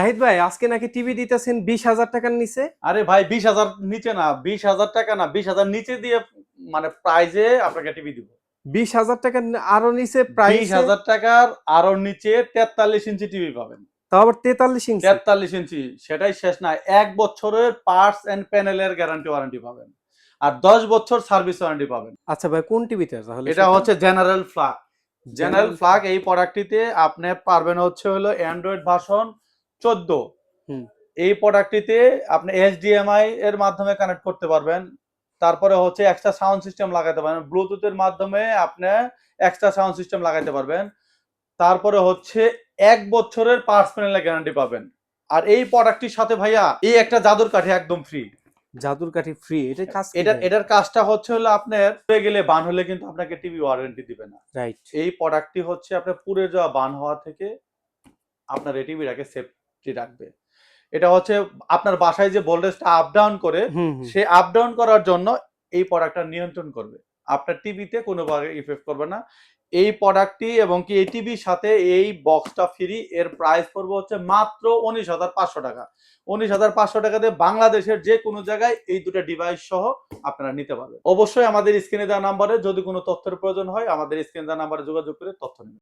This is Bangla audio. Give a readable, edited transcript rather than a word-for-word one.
জাহিদ ভাই আজকে নাকি টিভি দিতেছেন 20,000 টাকার নিচে। আরে ভাই 20,000 নিচে না, 20,000 টাকা না, 20,000 নিচে দিয়ে মানে প্রাইজে আপনাকে টিভি দিব। 20,000 টাকার আরো নিচে বিশ প্রাইসে। হাজার টাকার আরো নিচে 43 ইঞ্চি টিভি পাবেন। তাও আবার 43 ইঞ্চি। 43 ইঞ্চি, সেটাই শেষ না, 1 বছরের পার্টস এন্ড প্যানেলের গ্যারান্টি ওয়ারেন্টি পাবেন, আর 10 বছর সার্ভিস ওয়ারেন্টি পাবেন। আচ্ছা ভাই কোন টিভিতে তাহলে এটা সেটা? হচ্ছে general flag. General general. Flag এই প্রোডাক্টটিতে আপনি পারবেন হচ্ছে হলো অ্যান্ড্রয়েড ভার্সন 14। হুম। এই প্রোডাক্টটিতে আপনি এইচডিএমআই এর মাধ্যমে কানেক্ট করতে পারবেন। তারপরে হচ্ছে এক্সট্রা সাউন্ড সিস্টেম লাগাতে পারবেন, ব্লুটুথের মাধ্যমে আপনি এক্সট্রা সাউন্ড সিস্টেম লাগাতে পারবেন। তারপরে হচ্ছে 1 বছরের পার্টস প্যানেলের গ্যারান্টি পাবেন। আর এই প্রোডাক্টটির সাথে ভাইয়া এই একটা জাদুর কাঠি একদম ফ্রি। জাদুর কাঠি ফ্রি, এটার কাজ কি ভাই? এটার কাজটা হচ্ছে হলো আপনার পুড়ে গেলে বান হলে কিন্তু আপনাকে টিভি ওয়ারেন্টি দিবে না। রাইট। এই প্রোডাক্টটি হচ্ছে আপনার পুড়ে যাওয়া বান হওয়া থেকে আপনার এই টিভিটাকে সেফটি রাখবে। এটা হচ্ছে আপনার বাসায় যে ভোল্টেজটা আপ ডাউন করে, হুম হুম। সে আপ ডাউন করার জন্য এই প্রোডাক্টটা নিয়ন্ত্রণ করবে। আপনার টিভিতে কোনোভাবে ইফেক্ট করবে না। এই প্রোডাক্টটি এবং কি এই টিভির সাথে এই বক্সটা ফ্রি। এর প্রাইস পড়বে হচ্ছে মাত্র 19,500 টাকা। 19,500 টাকা দিয়ে বাংলাদেশের যে কোনো জায়গায় এই দুটো ডিভাইস সহ আপনারা নিতে পারবেন। অবশ্যই আমাদের স্ক্রিনে দেওয়া নাম্বারে যদি কোনো তথ্যের প্রয়োজন হয়, আমাদের স্ক্রিনে দেওয়া নাম্বারে যোগাযোগ করে তথ্য নিন।